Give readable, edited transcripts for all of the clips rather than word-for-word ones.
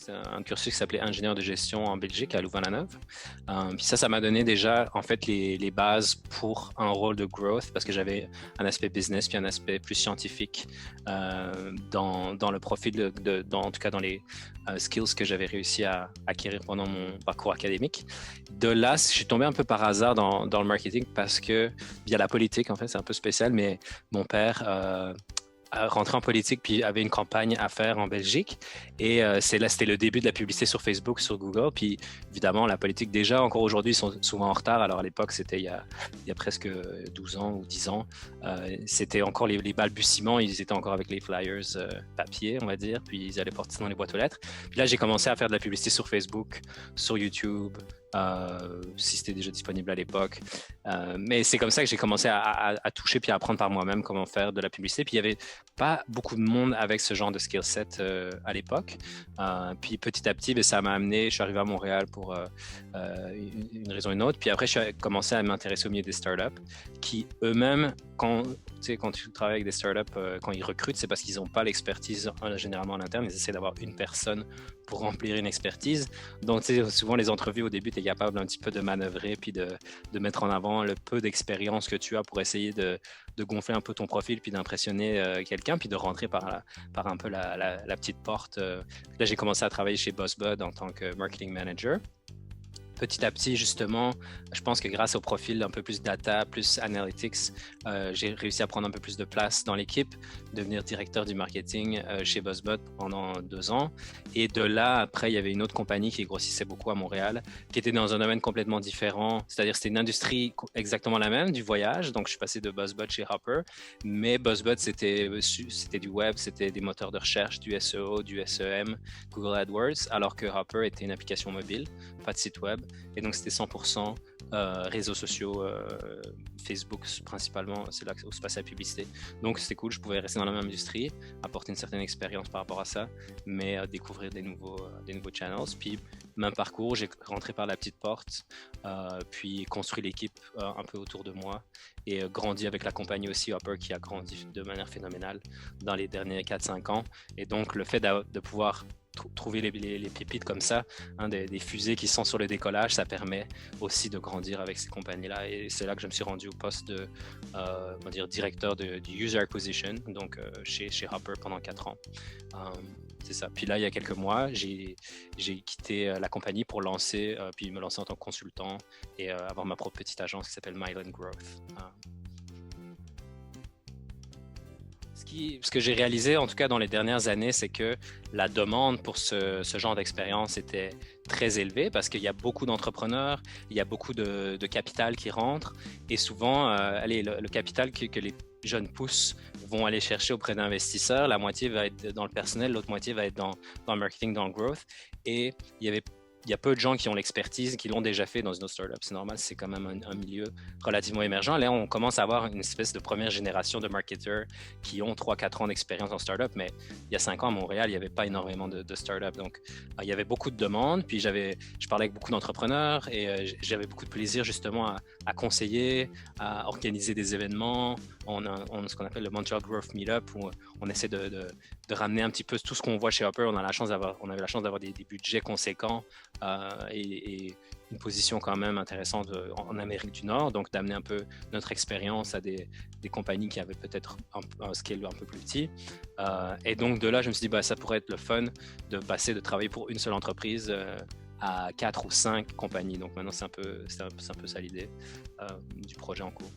c'est un cursus qui s'appelait ingénieur de gestion en Belgique, à Louvain-la-Neuve. Puis ça m'a donné déjà, en fait, les bases pour un rôle de growth parce que j'avais un aspect business puis un aspect plus scientifique dans le profil, en tout cas dans les skills que j'avais réussi à acquérir pendant mon parcours académique. De là, je suis tombé un peu par hasard dans le marketing parce que, via la politique, en fait, c'est un peu spécial, mais mon père rentré en politique puis avait une campagne à faire en Belgique et c'était le début de la publicité sur Facebook, sur Google, puis évidemment la politique déjà encore aujourd'hui ils sont souvent en retard. Alors à l'époque c'était il y a presque 12 ans ou 10 ans, c'était encore les balbutiements, ils étaient encore avec les flyers papier on va dire, puis ils allaient porter dans les boîtes aux lettres. Puis là j'ai commencé à faire de la publicité sur Facebook, sur YouTube, si c'était déjà disponible à l'époque. Mais c'est comme ça que j'ai commencé à toucher puis à apprendre par moi-même comment faire de la publicité. Puis il y avait pas beaucoup de monde avec ce genre de skill set à l'époque. Puis petit à petit, ça m'a amené, je suis arrivé à Montréal pour une raison ou une autre. Puis après, je suis commencé à m'intéresser au milieu des startups qui eux-mêmes, quand tu travailles avec des startups, quand ils recrutent, c'est parce qu'ils n'ont pas l'expertise généralement en interne. Ils essaient d'avoir une personne pour remplir une expertise. Donc, souvent, les entrevues, au début, tu es capable un petit peu de manœuvrer puis de mettre en avant le peu d'expérience que tu as pour essayer de gonfler un peu ton profil puis d'impressionner quelqu'un puis de rentrer par un peu la petite porte. Là, j'ai commencé à travailler chez BuzzBud en tant que marketing manager. Petit à petit, justement, je pense que grâce au profil un peu plus data, plus analytics, j'ai réussi à prendre un peu plus de place dans l'équipe, devenir directeur du marketing chez BuzzBud pendant 2 ans. Et de là, après, il y avait une autre compagnie qui grossissait beaucoup à Montréal, qui était dans un domaine complètement différent. C'est-à-dire, c'était une industrie exactement la même, du voyage. Donc, je suis passé de BuzzBud chez Hopper. Mais BuzzBud, c'était du web, c'était des moteurs de recherche, du SEO, du SEM, Google AdWords, alors que Hopper était une application mobile, pas de site web. Et donc, c'était 100% réseaux sociaux, Facebook principalement, c'est là où se passe la publicité. Donc, c'était cool, je pouvais rester dans la même industrie, apporter une certaine expérience par rapport à ça, mais découvrir des nouveaux channels. Puis, même parcours, j'ai rentré par la petite porte, puis construit l'équipe un peu autour de moi et grandi avec la compagnie aussi, Hopper, qui a grandi de manière phénoménale dans les derniers 4-5 ans. Et donc, le fait de pouvoir trouver les pépites comme ça, des fusées qui sont sur le décollage, ça permet aussi de grandir avec ces compagnies-là. Et c'est là que je me suis rendu au poste de directeur du User Acquisition, donc chez Hopper pendant 4 ans. C'est ça. Puis là, il y a quelques mois, j'ai quitté la compagnie pour me lancer en tant que consultant et avoir ma propre petite agence qui s'appelle Mylan Growth. Ce que j'ai réalisé, en tout cas dans les dernières années, c'est que la demande pour ce genre d'expérience était très élevée parce qu'il y a beaucoup d'entrepreneurs, il y a beaucoup de capital qui rentre et souvent, le capital que les jeunes pousses vont aller chercher auprès d'investisseurs, la moitié va être dans le personnel, l'autre moitié va être dans le marketing, dans le growth. Et il y a peu de gens qui ont l'expertise, qui l'ont déjà fait dans une autre startup. C'est normal, c'est quand même un milieu relativement émergent. Là, on commence à avoir une espèce de première génération de marketeurs qui ont 3-4 ans d'expérience en startup, mais il y a 5 ans à Montréal, il n'y avait pas énormément de startups. Donc, il y avait beaucoup de demandes. Puis, je parlais avec beaucoup d'entrepreneurs et j'avais beaucoup de plaisir justement à conseiller, à organiser des événements. On a ce qu'on appelle le Montreal Growth Meetup où on essaie de ramener un petit peu tout ce qu'on voit chez Hopper. On avait la chance d'avoir des budgets conséquents et une position quand même intéressante en Amérique du Nord, donc d'amener un peu notre expérience à des compagnies qui avaient peut-être un scale un peu plus petit. Et donc de là, je me suis dit, ça pourrait être le fun de passer de travailler pour une seule entreprise à 4 ou 5 compagnies. Donc maintenant, c'est un peu ça l'idée du projet en cours.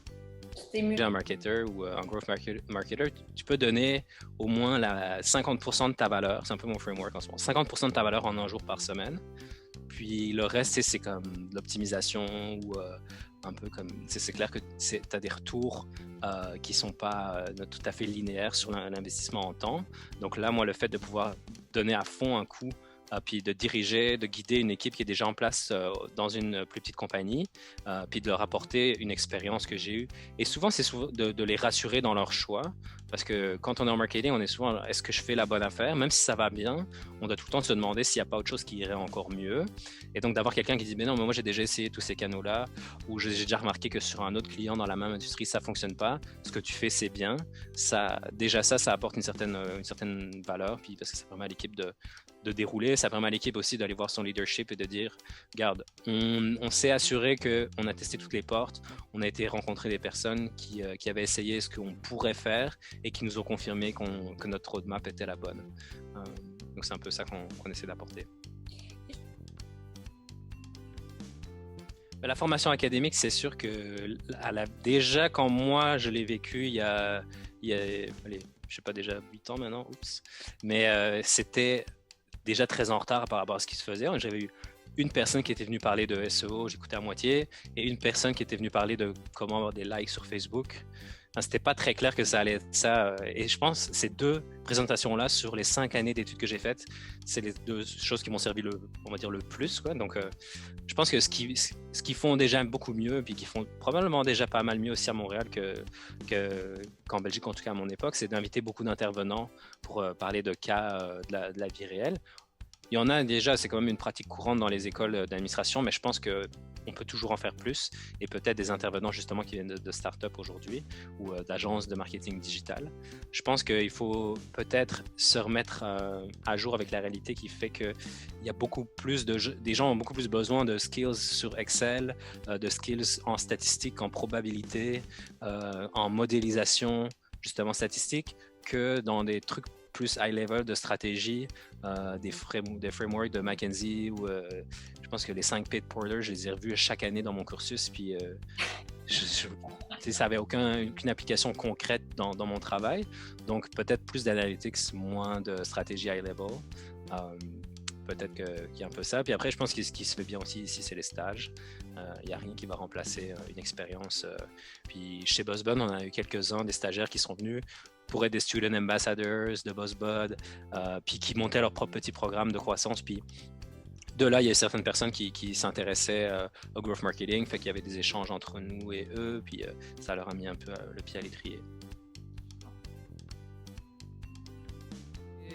Un marketer ou un growth marketer, tu peux donner au moins 50% de ta valeur, c'est un peu mon framework en ce moment, 50% de ta valeur en un jour par semaine. Puis le reste, c'est comme l'optimisation ou un peu comme... C'est clair que tu as des retours qui ne sont pas tout à fait linéaires sur l'investissement en temps. Donc là, moi, le fait de pouvoir donner à fond un coup, puis de diriger, de guider une équipe qui est déjà en place dans une plus petite compagnie, puis de leur apporter une expérience que j'ai eue. Et souvent, c'est de les rassurer dans leur choix, parce que quand on est en marketing, on est souvent, est-ce que je fais la bonne affaire? Même si ça va bien, on doit tout le temps se demander s'il n'y a pas autre chose qui irait encore mieux. Et donc d'avoir quelqu'un qui dit, mais non, mais moi j'ai déjà essayé tous ces canaux-là, ou j'ai déjà remarqué que sur un autre client dans la même industrie, ça ne fonctionne pas. Ce que tu fais, c'est bien. Ça apporte une certaine valeur, puis parce que ça permet à l'équipe de de dérouler. Ça permet à l'équipe aussi d'aller voir son leadership et de dire, regarde, on s'est assuré qu'on a testé toutes les portes, on a été rencontrer des personnes qui avaient essayé ce qu'on pourrait faire et qui nous ont confirmé que notre roadmap était la bonne. Donc c'est un peu ça qu'on essaie d'apporter. La formation académique, c'est sûr que déjà quand moi je l'ai vécu allez, je sais pas, déjà 8 ans maintenant, oups, mais c'était déjà très en retard par rapport à ce qui se faisait. J'avais eu une personne qui était venue parler de SEO, j'écoutais à moitié, et une personne qui était venue parler de comment avoir des likes sur Facebook. C'était pas très clair que ça allait être ça. Et je pense que ces 2 présentations-là, sur les 5 années d'études que j'ai faites, c'est les 2 choses qui m'ont servi on va dire le plus, quoi. Donc, je pense que ce qu'ils font déjà beaucoup mieux, puis qu'ils font probablement déjà pas mal mieux aussi à Montréal qu'en Belgique, en tout cas à mon époque, c'est d'inviter beaucoup d'intervenants pour parler de cas de la vie réelle. Il y en a déjà, c'est quand même une pratique courante dans les écoles d'administration, mais je pense qu'on peut toujours en faire plus, et peut-être des intervenants justement qui viennent de start-up aujourd'hui ou d'agences de marketing digital. Je pense qu'il faut peut-être se remettre à jour avec la réalité qui fait qu'il y a beaucoup plus des gens ont beaucoup plus besoin de skills sur Excel, de skills en statistique, en probabilité, en modélisation justement statistique, que dans des trucs plus high level de stratégie, des frameworks de McKinsey ou je pense que les 5 P de Porter, je les ai revus chaque année dans mon cursus, puis ça n'avait aucune application concrète dans mon travail. Donc peut-être plus d'analytics, moins de stratégie high level. Peut-être qu'il y a un peu ça. Puis après, je pense que ce qui se fait bien aussi ici, c'est les stages. Il n'y a rien qui va remplacer une expérience. Puis chez BuzzBud, on a eu quelques-uns des stagiaires qui sont venus pour être des student ambassadors de BuzzBud, puis qui montaient leur propre petit programme de croissance. Puis de là, il y a certaines personnes qui s'intéressaient au growth marketing, fait qu'il y avait des échanges entre nous et eux, puis ça leur a mis un peu le pied à l'étrier.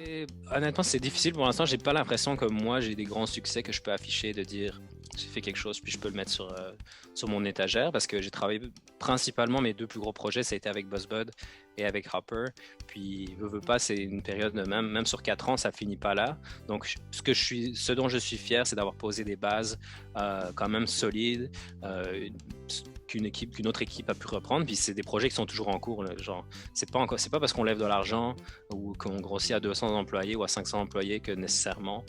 Et, honnêtement, c'est difficile pour l'instant. J'ai pas l'impression que moi j'ai des grands succès que je peux afficher, de dire j'ai fait quelque chose puis je peux le mettre sur mon étagère, parce que j'ai travaillé principalement, mes 2 plus gros projets, ça a été avec BuzzBud et avec Hopper. Puis veux pas, c'est une période de même sur 4 ans, ça finit pas là. Donc ce dont je suis fier, c'est d'avoir posé des bases quand même solides, qu'une autre équipe a pu reprendre. Puis c'est des projets qui sont toujours en cours, là. Genre, c'est pas parce qu'on lève de l'argent ou qu'on grossit à 200 employés ou à 500 employés que nécessairement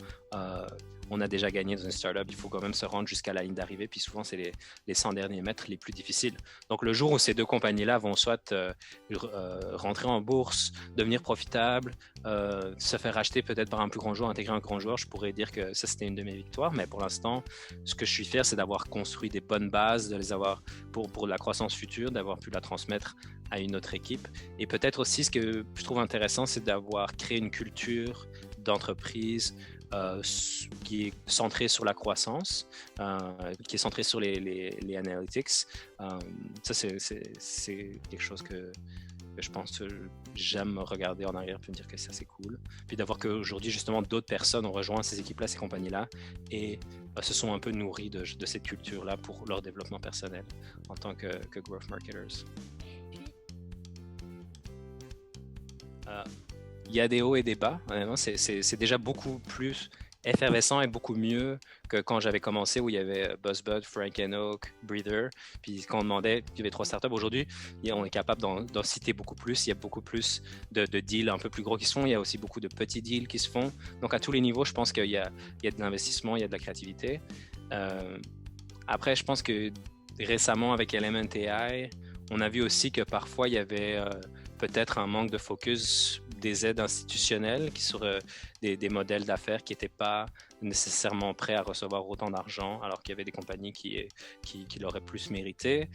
on a déjà gagné dans une startup. Il faut quand même se rendre jusqu'à la ligne d'arrivée, puis souvent c'est les 100 derniers mètres les plus difficiles. Donc le jour où ces 2 compagnies-là vont soit rentrer en bourse, devenir profitables, se faire acheter peut-être par un plus grand joueur, intégrer un grand joueur, je pourrais dire que ça c'était une de mes victoires. Mais pour l'instant, ce que je suis fier, c'est d'avoir construit des bonnes bases, de les avoir pour la croissance future, d'avoir pu la transmettre à une autre équipe. Et peut-être aussi, ce que je trouve intéressant, c'est d'avoir créé une culture d'entreprise qui est centrée sur la croissance, qui est centrée sur les analytics. Ça, c'est quelque chose que je pense que j'aime regarder en arrière puis me dire que ça, c'est cool. Puis d'avoir qu'aujourd'hui, justement, d'autres personnes ont rejoint ces équipes-là, ces compagnies-là, et se sont un peu nourries de cette culture-là pour leur développement personnel en tant que growth marketers. Il y a des hauts et des bas. Honnêtement, c'est déjà beaucoup plus effervescent et beaucoup mieux que quand j'avais commencé, où il y avait BuzzBud, Frank & Oak, Breather. Puis quand on demandait, il y avait 3 startups. Aujourd'hui, on est capable d'en citer beaucoup plus. Il y a beaucoup plus de deals un peu plus gros qui se font. Il y a aussi beaucoup de petits deals qui se font. Donc à tous les niveaux, je pense qu'il y a de l'investissement, il y a de la créativité. Après, je pense que récemment, avec Element AI, on a vu aussi que parfois, il y avait peut-être un manque de focus des aides institutionnelles sur des modèles d'affaires qui n'étaient pas nécessairement prêts à recevoir autant d'argent, alors qu'il y avait des compagnies qui l'auraient plus mérité.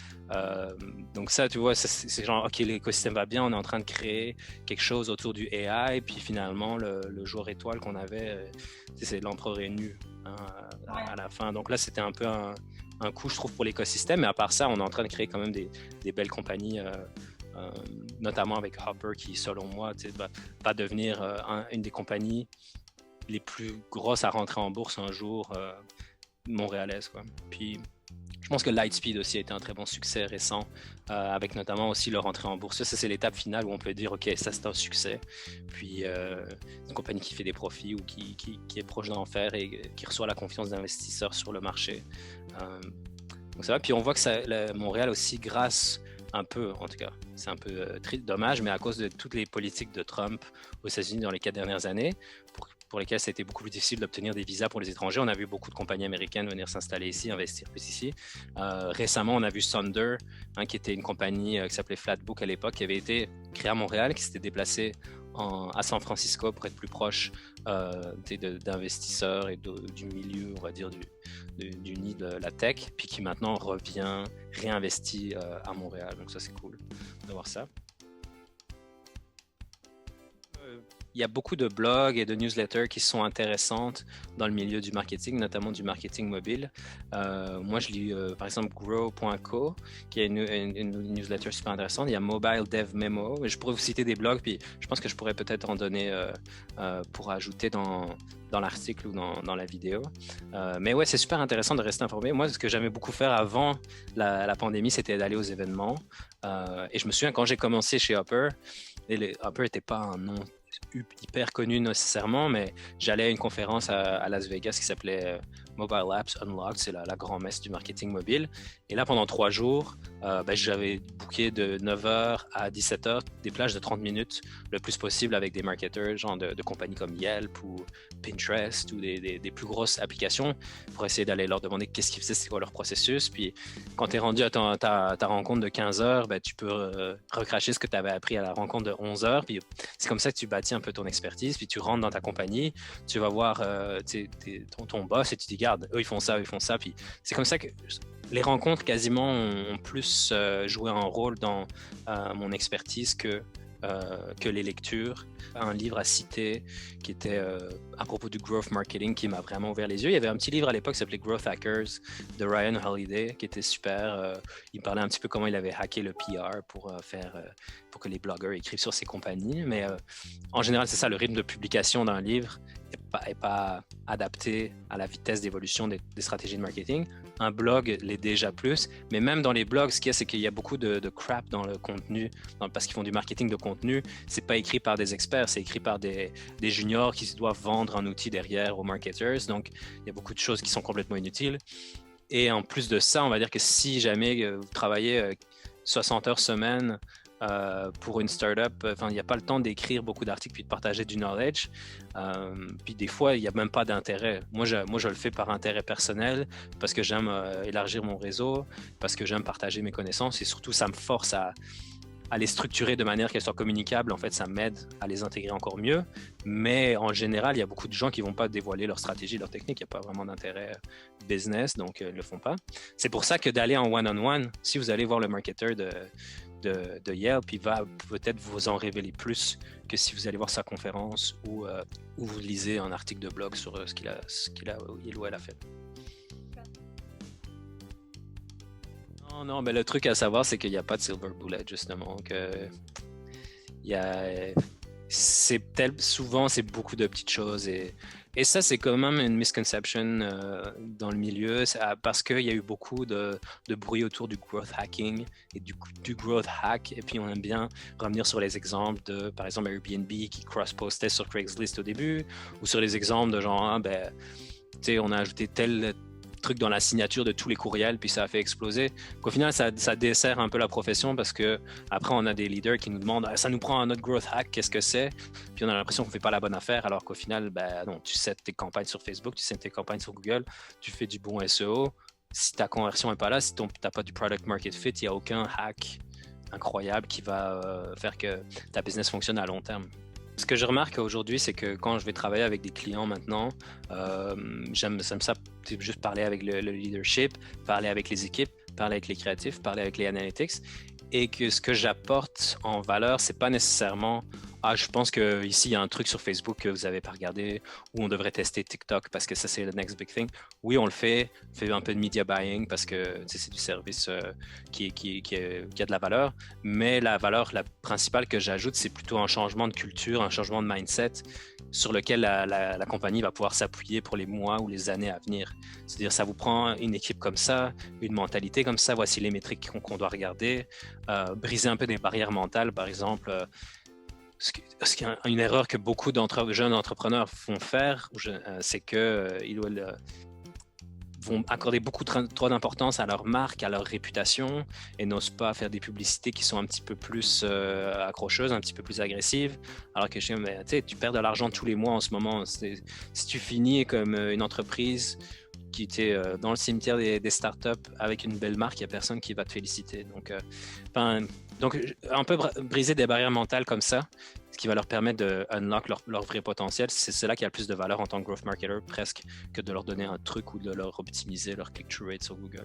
Donc ça, tu vois, c'est genre, OK, l'écosystème va bien, on est en train de créer quelque chose autour du AI, puis finalement, le joueur étoile qu'on avait, c'est l'empereur est nu, hein, à la fin. Donc là, c'était un peu un coup, je trouve, pour l'écosystème. Mais à part ça, on est en train de créer quand même des belles compagnies, notamment avec Hopper, qui, selon moi, va devenir une des compagnies les plus grosses à rentrer en bourse un jour montréalaise, quoi. Puis Je pense que Lightspeed aussi a été un très bon succès récent, avec notamment aussi leur entrée en bourse. Ça, c'est l'étape finale où on peut dire, OK, ça, c'est un succès. Puis, une compagnie qui fait des profits ou qui est proche d'en faire et qui reçoit la confiance d'investisseurs sur le marché. Donc, ça va. Puis, on voit que Montréal aussi, grâce un peu, en tout cas, c'est un peu dommage, mais à cause de toutes les politiques de Trump aux États-Unis dans les 4 dernières années, pour lesquelles ça a été beaucoup plus difficile d'obtenir des visas pour les étrangers. On a vu beaucoup de compagnies américaines venir s'installer ici, investir plus ici. Récemment, on a vu Sonder, qui était une compagnie qui s'appelait Flatbook à l'époque, qui avait été créée à Montréal, qui s'était déplacée à San Francisco pour être plus proche d'investisseurs et du milieu, on va dire, du nid de la tech, puis qui maintenant revient réinvesti à Montréal. Donc ça, c'est cool de voir ça. Il y a beaucoup de blogs et de newsletters qui sont intéressantes dans le milieu du marketing, notamment du marketing mobile. Moi, je lis par exemple Grow.co, qui est une newsletter super intéressante. Il y a Mobile Dev Memo. Je pourrais vous citer des blogs, puis je pense que je pourrais peut-être en donner pour ajouter dans l'article ou dans la vidéo. Mais ouais, c'est super intéressant de rester informé. Moi, ce que j'aimais beaucoup faire avant la pandémie, c'était d'aller aux événements. Et je me souviens quand j'ai commencé chez Hopper, Hopper n'était pas un nom hyper connu nécessairement, mais j'allais à une conférence à Las Vegas qui s'appelait Mobile Apps Unlocked, c'est la grand-messe du marketing mobile. Et là, pendant 3 jours, j'avais booké de 9h à 17h des plages de 30 minutes le plus possible avec des marketeurs, genre de compagnies comme Yelp ou Pinterest ou des plus grosses applications pour essayer d'aller leur demander qu'est-ce qu'ils faisaient, c'est quoi leur processus. Puis quand tu es rendu à ta rencontre de 15h, tu peux recracher ce que tu avais appris à la rencontre de 11h. Puis c'est comme ça que tu bâtis un peu ton expertise. Puis tu rentres dans ta compagnie, tu vas voir ton boss et tu dis, regarde, eux ils font ça, Puis c'est comme ça que les rencontres quasiment ont plus joué un rôle dans mon expertise que les lectures. Un livre à citer qui était à propos du growth marketing qui m'a vraiment ouvert les yeux. Il y avait un petit livre à l'époque qui s'appelait Growth Hackers de Ryan Holiday qui était super. Il parlait un petit peu comment il avait hacké le PR pour que les blogueurs écrivent sur ses compagnies. Mais en général, c'est ça, le rythme de publication d'un livre n'est pas adapté à la vitesse d'évolution des stratégies de marketing. Un blog l'est déjà plus, mais même dans les blogs, ce qu'il y a, c'est qu'il y a beaucoup de crap dans le contenu, parce qu'ils font du marketing de contenu. C'est pas écrit par des experts, c'est écrit par des juniors qui doivent vendre un outil derrière aux marketers. Donc, il y a beaucoup de choses qui sont complètement inutiles. Et en plus de ça, on va dire que si jamais vous travaillez 60 heures semaine pour une startup, il n'y a pas le temps d'écrire beaucoup d'articles puis de partager du knowledge. Puis des fois, il n'y a même pas d'intérêt. Moi, je le fais par intérêt personnel parce que j'aime élargir mon réseau, parce que j'aime partager mes connaissances et surtout, ça me force à les structurer de manière qu'elles soient communicables. En fait, ça m'aide à les intégrer encore mieux. Mais en général, il y a beaucoup de gens qui ne vont pas dévoiler leur stratégie, leur technique. Il n'y a pas vraiment d'intérêt business, donc ils ne le font pas. C'est pour ça que d'aller en one-on-one, si vous allez voir le marketeur de Yelp, il va peut-être vous en révéler plus que si vous allez voir sa conférence ou vous lisez un article de blog sur il ou elle a fait. Non, mais le truc à savoir, c'est qu'il n'y a pas de silver bullet, justement. Souvent, c'est beaucoup de petites choses. Et ça, c'est quand même une misconception dans le milieu, parce qu'il y a eu beaucoup de bruit autour du growth hacking et du growth hack. Et puis, on aime bien revenir sur les exemples de, par exemple, Airbnb qui cross-postait sur Craigslist au début, ou sur les exemples de genre, on a ajouté tel truc dans la signature de tous les courriels, puis ça a fait exploser. Au final, ça dessert un peu la profession parce que après, on a des leaders qui nous demandent ça nous prend un autre growth hack, qu'est-ce que c'est? Puis on a l'impression qu'on ne fait pas la bonne affaire, alors qu'au final, non, tu sets tes campagnes sur Facebook, tu sets tes campagnes sur Google, tu fais du bon SEO. Si ta conversion n'est pas là, si tu n'as pas du product market fit, il n'y a aucun hack incroyable qui va faire que ta business fonctionne à long terme. Ce que je remarque aujourd'hui, c'est que quand je vais travailler avec des clients maintenant, j'aime ça juste parler avec le leadership, parler avec les équipes, parler avec les créatifs, parler avec les analytics, et que ce que j'apporte en valeur, c'est pas nécessairement Ah, je pense qu'ici, il y a un truc sur Facebook que vous n'avez pas regardé, où on devrait tester TikTok parce que ça, c'est le next big thing. Oui, on fait un peu de media buying parce que c'est du service qui a de la valeur, mais la valeur la principale que j'ajoute, c'est plutôt un changement de culture, un changement de mindset sur lequel la compagnie va pouvoir s'appuyer pour les mois ou les années à venir. C'est-à-dire, ça vous prend une équipe comme ça, une mentalité comme ça, voici les métriques qu'on doit regarder, briser un peu des barrières mentales, par exemple. Ce qui est une erreur que beaucoup jeunes entrepreneurs font faire, c'est qu'ils vont accorder beaucoup trop d'importance à leur marque, à leur réputation et n'osent pas faire des publicités qui sont un petit peu plus accrocheuses, un petit peu plus agressives. Alors que tu perds de l'argent tous les mois en ce moment. Si tu finis comme une entreprise qui était dans le cimetière des startups avec une belle marque, il n'y a personne qui va te féliciter. Donc un peu briser des barrières mentales comme ça, ce qui va leur permettre de unlock leur vrai potentiel, c'est cela qui a le plus de valeur en tant que growth marketer, presque, que de leur donner un truc ou de leur optimiser leur click-through rate sur Google.